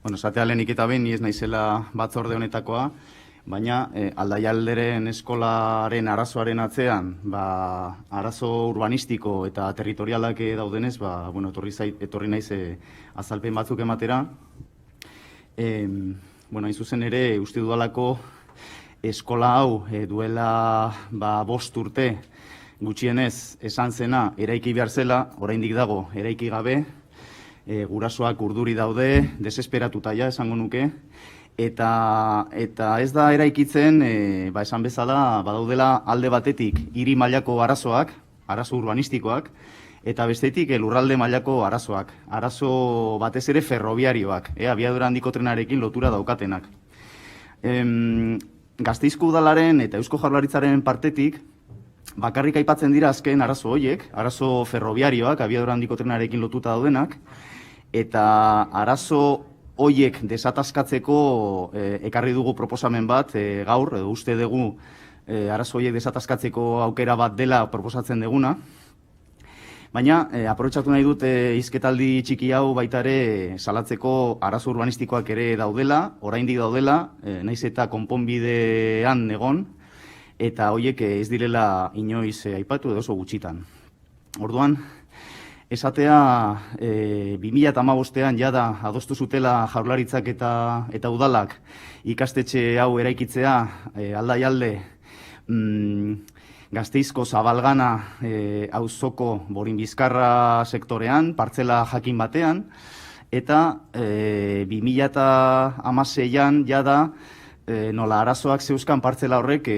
Bueno, esatea lehenik eta behin, ni ez naizela batzorde honetakoa, baina Aldaialderen eskolaren arazoaren atzean, arazo urbanistiko eta territorialak daudenez, etorri naiz azalpen batzuk ematera. Hain zuzen ere, uste dudalako eskola hau duela 5 urte gutxienez esan zena eraiki behar zela, oraindik dago eraiki gabe, gurasoak urduri daude, desesperatuta ja esango nuke, eta ez da eraikitzen, esan bezala, badaudela alde batetik hiri mailako arazoak, arazo urbanistikoak, eta bestetik lurralde mailako arazoak, arazo batez ere ferrobiarioak, abiadura handiko trenarekin lotura daukatenak. Gasteizko udalaren eta Eusko Jaurlaritzaren partetik, bakarrik aipatzen dira azken arazo horiek, arazo ferrobiarioak, abiadura handiko trenarekin lotuta daudenak, eta arazo horiek desataskatzeko ekarri dugu proposamen bat gaur, edo uste dugu arazo horiek desataskatzeko aukera bat dela proposatzen duguna. Baina, aprobetxatu nahi dut hizketaldi txiki hau baita ere salatzeko arazo urbanistikoak ere daudela, oraindik daudela, naiz eta konponbidean egon, eta horiek ez direla inoiz aipatu edo oso gutxitan. Orduan, esatea 2015ean jada adostu zutela Jaurlaritzak eta udalak ikastetxe hau eraikitzea Aldaialde Gasteizko Zabalgana auzoko Borin-Bizkarra sektorean, partzela jakin batean, eta 2016ean jada nola arazoak zeuzkan partzela horrek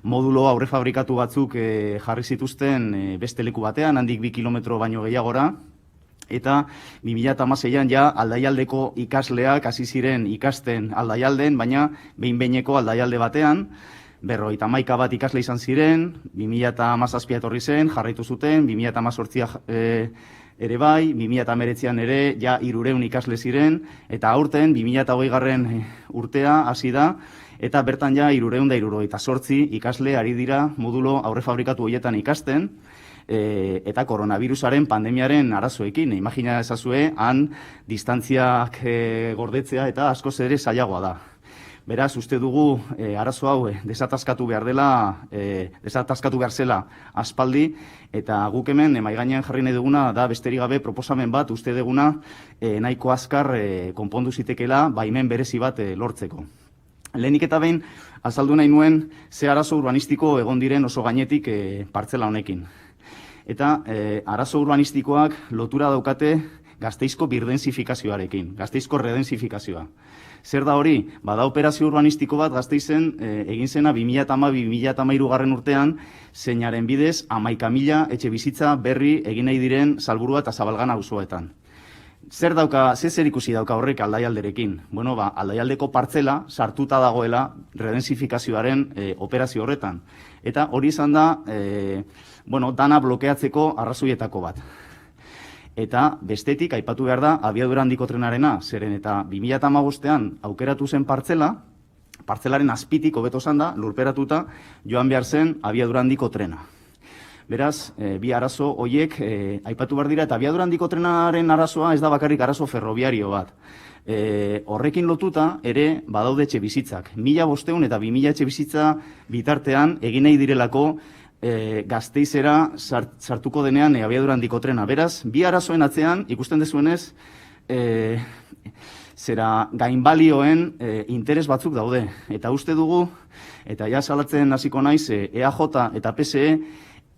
modulo aurrefabrikatu batzuk jarri zituzten beste leku batean, handik 2 kilometro baino gehiagora, eta 2016ean ja Aldaialdeko ikasleak hasi ziren ikasten Aldaialden, baina behin-behineko Aldaialde batean, 51 bat ikasle izan ziren, 2017 etorri zen, jarraitu zuten, 2018 ere bai, 2019an ere ja 300 ikasle ziren, eta aurten 2020 urtea hasi da, eta bertan ja 378 ikasle ari dira modulo aurrefabrikatu horietan ikasten, eta koronavirusaren pandemiaren arazoekin. Imagina ezazue, han distantziak gordetzea eta askoz ere zailagoa da. Beraz, uste dugu arazo hau desataskatu behar zela aspaldi, eta guk hemen mahai gainean jarri nahi duguna da besterik gabe proposamen bat uste duguna nahiko azkar konpondu zitekela baimen berezi bat lortzeko. Lehenik eta behin, azaldu nahi nuen ze arazo urbanistiko egon diren oso gainetik partzela honekin. Eta arazo urbanistikoak lotura daukate Gasteizko birdensifikazioarekin, Gasteizko redensifikazioa. Zer da hori? Bada operazio urbanistiko bat Gasteizen egin zena 2012-2013 urtean, zeinaren bidez 11.000 etxe bizitza berri egin nahi diren Salburua eta Zabalgana auzoetan. Zer ikusi dauka horrek Aldaialderekin? Aldaialdeko partzela sartuta dagoela redensifikazioaren operazio horretan. Eta hori izan da, dana blokeatzeko arrazoietako bat. Eta bestetik, aipatu behar da, abiadura handiko trenarena, zeren eta 2015ean aukeratu zen partzelaren azpitik hobeto esan da, lurperatuta joan behar zen abiadura handiko trena. Beraz, bi arazo horiek aipatu behar dira, eta abiadura handiko trenaren arazoa ez da bakarrik arazo ferrobiario bat. Horrekin lotuta ere badaude etxe bizitzak. 1.500 eta 2.000 etxe bizitza bitartean egin nahi direlako Gasteizera sartuko denean abiadura handiko trena. Beraz, bi arazoen atzean, ikusten dezuenez, gainbalioen interes batzuk daude. Eta uste dugu, eta ja salatzen hasiko naiz, EAJ eta PSE,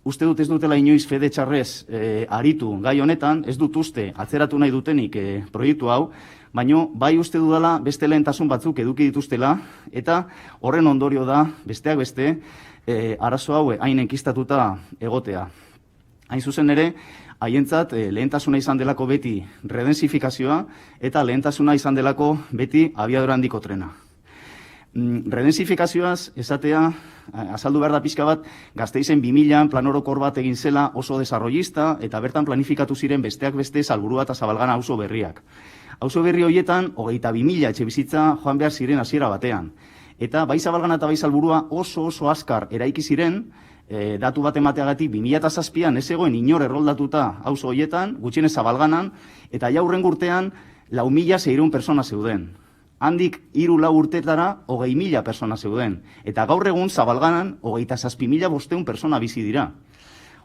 uste dut ez dutela inoiz fede txarrez aritu gai honetan, ez dut uste atzeratu nahi dutenik proiektu hau, baino bai uste dudala beste lehentasun batzuk eduki dituztela, eta horren ondorio da, besteak beste, arazo hau hain enkistatuta egotea. Hain zuzen ere, haientzat lehentasuna izan delako beti redensifikazioa eta lehentasuna izan delako beti abiadura handiko trena. Redensifikazioaz esatea, azaldu behar da pixka bat, Gasteizen 2000an plan orokor bat egin zela oso desarrollista eta bertan planifikatu ziren besteak beste Salburua eta Zabalgana auzo berriak. Auzo berri horietan, 22.000 etxe bizitza joan behar ziren hasiera batean. Eta bai Zabalgana eta bai Salburua oso azkar eraiki ziren, datu bat emateagatik 2007an ez egoen inor erroldatuta auzo horietan, gutxienez Zabalganan, eta ja hurrengo urtean 4.600 persona zeuden. Handik 3-4 urtetara 20.000 persona zeuden. Eta gaur egun Zabalganan 27.500 persona bizi dira.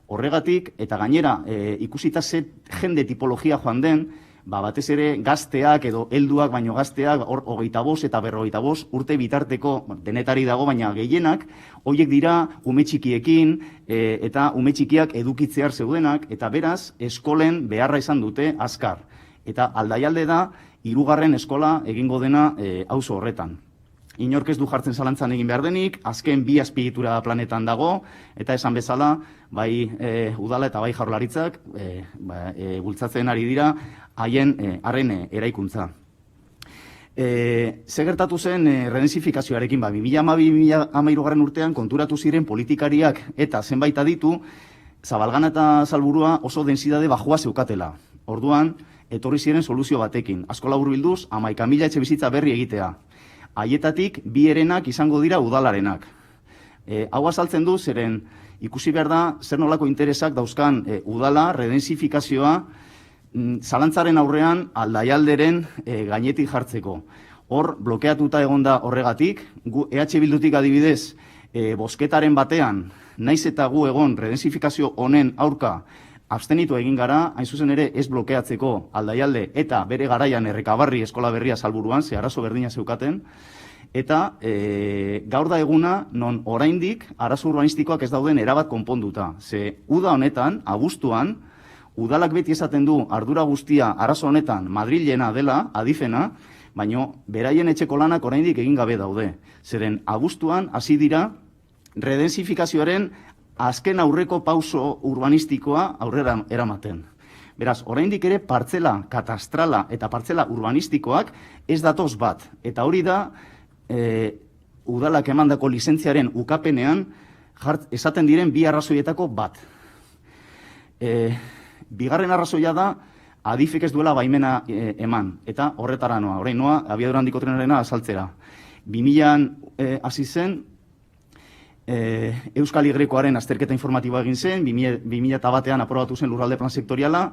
Horregatik, eta gainera, ikusita ze jende tipologia joan den, batez ere gazteak edo helduak baino gazteak 25 eta 45 urte bitarteko denetari dago, baina gehienak horiek dira ume txikiekin eta ume txikiak edukitzear zeudenak, eta beraz eskolen beharra izan dute azkar. Eta Aldaialde da 3. eskola egingo dena auzo horretan. Inork ez du jartzen zalantzan egin behar denik, azken 2 azpiegitura planetan dago, eta esan bezala, bai udala eta bai jaurlaritzak bultzatzen ari dira harren eraikuntza. Ze gertatu zen redensifikazioarekin, 2012-2013 urtean konturatu ziren politikariak eta zenbait aditu, Zabalgana eta Salburua oso densidade bajua zeukatela. Orduan, etorri ziren soluzio batekin, asko laburbilduz 11.000 etxebizitza berri egitea. Haietatik 2 herenak izango dira udalarenak. Hau azaltzen du, zeren ikusi behar da zer nolako interesak dauzkan udala, redensifikazioa, zalantzaren aurrean Aldaialderen gainetik jartzeko. Hor, blokeatuta egonda horregatik, EH Bildutik adibidez, bozketaren batean, naiz eta gu egon redensifikazio honen aurka abstenitu egin gara, hain zuzen ere ez blokeatzeko Aldaialde eta bere garaian Errekabarri eskola berria Salburuan, ze arazo berdina zeukaten, eta gaur da eguna non oraindik arazo urbanistikoak ez dauden erabat konponduta. Ze uda honetan, abuztuan, udalak beti esaten du ardura guztia arazo honetan Madrilena dela, Adifena, baino beraien etxeko lanak oraindik egin gabe daude. Zeren abuztuan hasi dira redensifikazioaren azken aurreko pauso urbanistikoa aurrera eramaten. Beraz, oraindik ere partzela katastrala eta partzela urbanistikoak ez datoz bat. Eta hori da, udalak emandako lizentziaren ukapenean esaten diren 2 arrazoietako bat. Bigarren arrazoia da, Adifek ez duela baimena eman, eta horretara noa. Orain noa, abiadura handiko trenarena azaltzera. 2000an hasi zen, Euskal Y-koaren azterketa informatiboa egin zen, 2001an aprobatu zen lurralde plan sektoriala,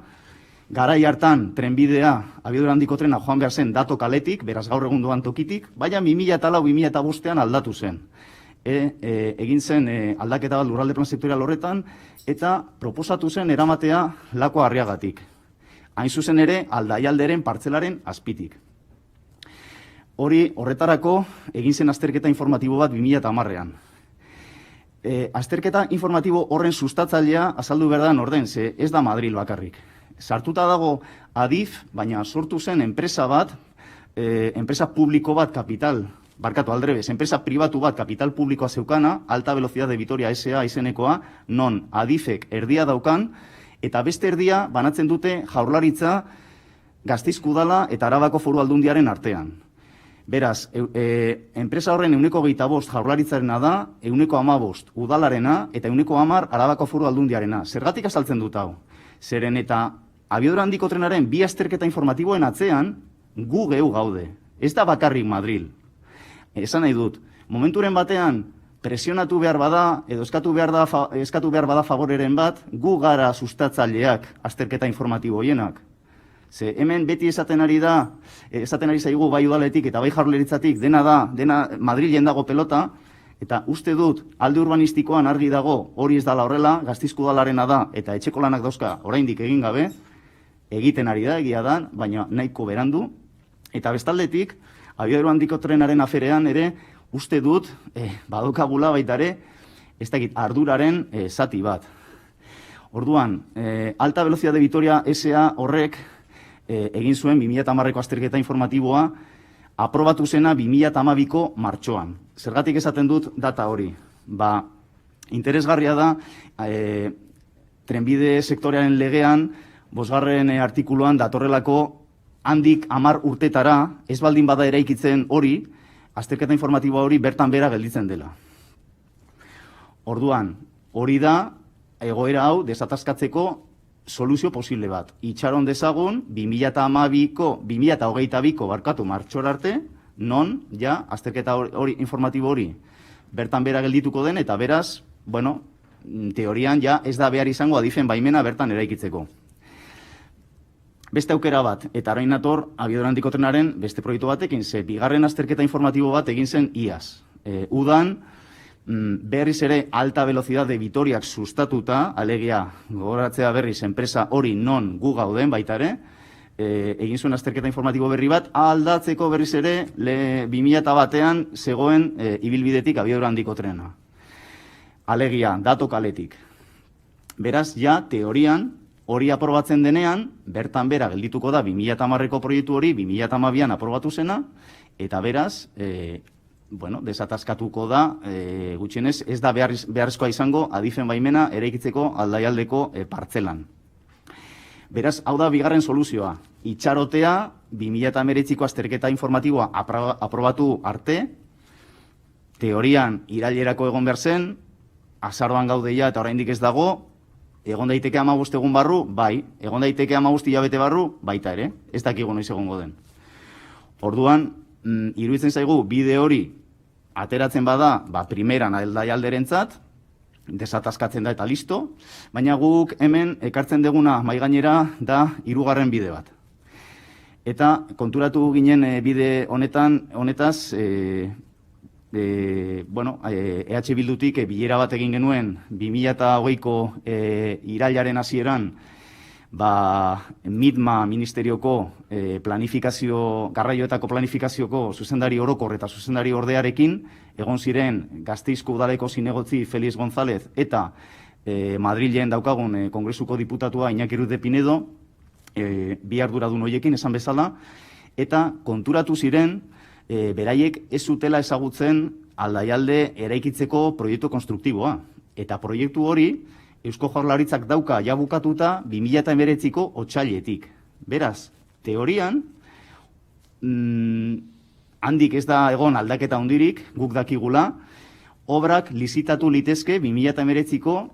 garai hartan trenbidea, abiadura handiko trena joan behar zen dato kaletik, beraz gaur egun doan tokitik, baina 2004-2005an aldatu zen. Egin zen aldaketa bat lurralde plan sektorial horretan, eta proposatu zen eramatea Lako Arriagatik. Hain zuzen ere, Aldaialderen partzelaren azpitik. Horretarako egin zen azterketa informatibo bat 2010an. Azterketa informatibo horren sustatzailea azaldu behar da norden, ze ez da Madril bakarrik. Sartuta dago Adif, baina sortu zen enpresa bat, enpresa publiko bat enpresa pribatu bat kapital publikoa zeukana, Alta Velocidad de Vitoria S.A. izenekoa, non Adifek erdia daukan, eta beste erdia banatzen dute Jaurlaritza, Gasteizko udala eta Arabako Foru Aldundiaren artean. Beraz, enpresa horren 25% Jaurlaritzarena da, 15% udalarena eta 10% Arabako Foru Aldundiarena. Zergatik azaltzen dut hau? Zeren eta abiadura handiko trenaren 2 azterketa informatiboen atzean gu geu gaude. Ez da bakarrik Madril. Esan nahi dut, momenturen batean presionatu behar bada edo eskatu behar bada favoreren bat, gu gara sustatzaileak azterketa informatibo hoienak. Ze hemen beti esaten ari zaigu bai udaletik eta bai Jaurlaritzatik dena Madrilen dago pelota, eta uste dut alde urbanistikoan argi dago hori ez dela horrela, Gasteizko udalarena da eta etxeko lanak dauzka oraindik egin gabe, egiten ari da, egia da, baina nahiko berandu, eta bestaldetik, abiadura handiko trenaren aferean ere, uste dut, badokagula baita ere, ez dakit, arduraren zati bat. Orduan, Alta Velocidad de Vitoria S.A. horrek egin zuen 2010ko azterketa informatiboa, aprobatu zena 2012ko martxoan. Zergatik esaten dut data hori? Interesgarria da, trenbide sektorearen legean, 5. artikuluan datorrelako handik 10 urtetara, ez baldin bada eraikitzen hori, azterketa informatiboa hori bertan bera gelditzen dela. Orduan, hori da, egoera hau desataskatzeko soluzio posible bat. Itxaron dezagun, 2022ko martxor arte, non, ja, azterketa hori informatibo hori bertan bera geldituko den, eta beraz, bueno, teorian ja ez da behar izango Adifen baimena bertan eraikitzeko. Beste aukera bat, eta orain nator abiadura handiko trenaren beste proiektu batekin, ze bigarren azterketa informatibo bat egin zen iaz. Udan, berriz ere alta velocidad de Vitoriak sustatuta, alegia gogoratzea berriz enpresa hori non gu gauden baita ere, egin zuen azterketa informatibo berri bat, aldatzeko berriz ere 2001an zegoen ibilbidetik abiadura handiko trena. Alegia, dato kaletik. Beraz, ja, teorian, hori aprobatzen denean, bertan bera geldituko da 2010ko proiektu hori, 2012an aprobatu zena, eta beraz, desataskatuko da, gutxienez, ez da beharrezkoa izango adifen baimena eraikitzeko aldaialdeko partzelan. Beraz, hau da bigarren soluzioa. Itxarotea, 2019ko azterketa informatiboa aprobatu arte, teorian irailerako egon behar zen, azaroan gaudeia eta oraindik ez dago, egon daiteke 15 egun barru, bai, egon daiteke 15 hilabete barru, baita ere, ez dakigu noiz egongo den. Orduan, iruditzen zaigu bide hori ateratzen bada, primeran aldaialderentzat, desataskatzen da eta listo, baina guk hemen ekartzen deguna mahaigainera da hirugarren bide bat. Eta konturatu ginen bide honetaz, EH Bildutik bilera bat egin genuen 2020ko irailaren hasieran MIDMA ministerioko garraioetako planifikazioko zuzendari orokor eta zuzendari ordearekin egon ziren Gasteizko udaleko zinegotzi Felix González eta Madrilen daukagun kongresuko diputatua Iñaki Ruiz de Pinedo, bi arduradun horiekin esan bezala, eta konturatu ziren beraiek ez zutela ezagutzen aldaialde eraikitzeko proiektu konstruktiboa. Eta proiektu hori Eusko Jaurlaritzak dauka ja bukatuta 2019ko otsailetik. Beraz, teorian, handik ez da egon aldaketa handirik, guk dakigula, obrak lizitatu litezke 2019ko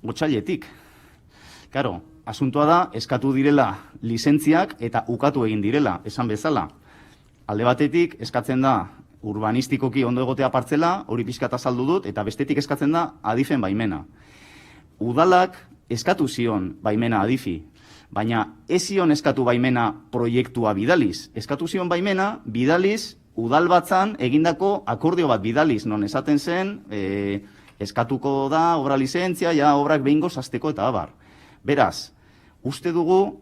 otsailetik. Karo, asuntoa da, eskatu direla lizentziak eta ukatu egin direla, esan bezala. Alde batetik, eskatzen da urbanistikoki ondo egotea partzela, hori pixkat azaldu dut, eta bestetik eskatzen da adifen baimena. Udalak eskatu zion baimena adifi, baina ez zion eskatu baimena proiektua bidaliz. Eskatu zion baimena bidaliz udalbatzan egindako akordio bat bidaliz, non esaten zen, eskatuko da obra lizentzia, ja obrak behingo zazteko eta abar. Beraz, uste dugu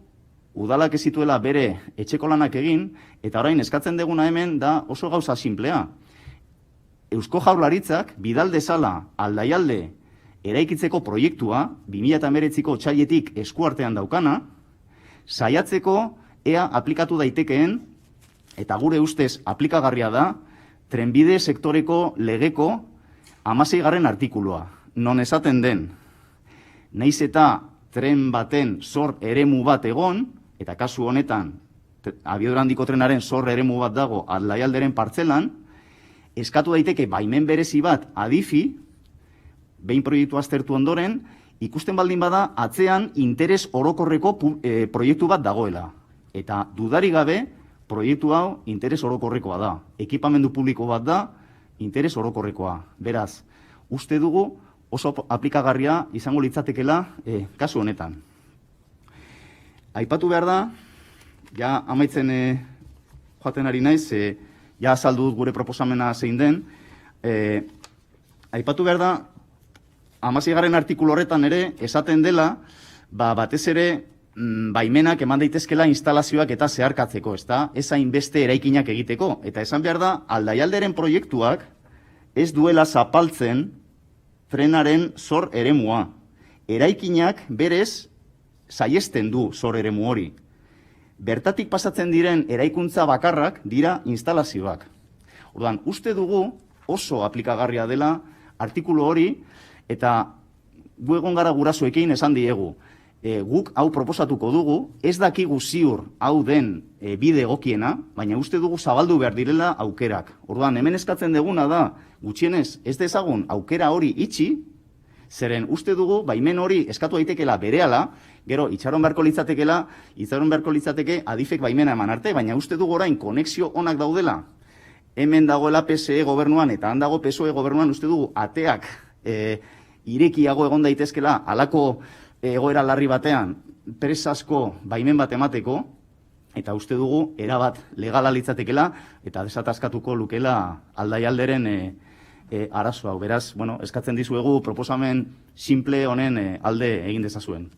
udalak ez zituela bere etxeko lanak egin, eta orain eskatzen deguna hemen da oso gauza sinplea. Eusko Jaurlaritzak bidal dezala aldaialde eraikitzeko proiektua, 2019ko otsailetik eskuartean daukana, saiatzeko ea aplikatu daitekeen, eta gure ustez aplikagarria da, trenbide sektoreko legeko 16. artikulua, non esaten den, naiz eta tren baten zor eremu bat egon, eta kasu honetan, abiadura handiko trenaren zor eremu bat dago aldaialderen partzelan, eskatu daiteke baimen berezi bat adifi, behin proiektu aztertu ondoren, ikusten baldin bada atzean interes orokorreko proiektu bat dagoela. Eta dudari gabe, proiektu hau interes orokorrekoa da. Ekipamendu publiko bat da, interes orokorrekoa. Beraz, uste dugu oso aplikagarria izango litzatekela kasu honetan. Aipatu behar da, ja amaitzen joaten ari naiz, ja azaldu dut gure proposamena zein den, aipatu behar da, 16. artikulu horretan ere, esaten dela, batez ere, baimenak eman daitezkela instalazioak eta zeharkatzeko, ezta? Ez hainbeste eraikinak egiteko. Eta esan behar da, aldaialderen proiektuak ez duela zapaltzen trenaren zor eremua. Eraikinak berez saiesten du zor eremu hori. Bertatik pasatzen diren eraikuntza bakarrak dira instalazioak. Orduan, uste dugu oso aplikagarria dela artikulu hori, eta gu egon gara gurasoekin esan diegu. Guk hau proposatuko dugu, ez dakigu ziur hau den bide egokiena, baina uste dugu zabaldu behar direla aukerak. Orduan, hemen eskatzen deguna da, gutxienez, ez dezagun aukera hori itxi, zeren uste dugu, baimen hori eskatu daitekela berehala, gero itxaron beharko litzateke adifek baimena eman arte, baina uste dugu orain konexio onak daudela, hemen dagoela PSE gobernuan eta han dago PSOE gobernuan, uste dugu ateak irekiago egon daitezkela halako egoera larri batean presasko baimen bat emateko, eta uste dugu erabat legala litzatekela eta desataskatuko lukela aldaialderen arazo hau. Beraz, eskatzen dizuegu proposamen simple honen alde egin dezazuen.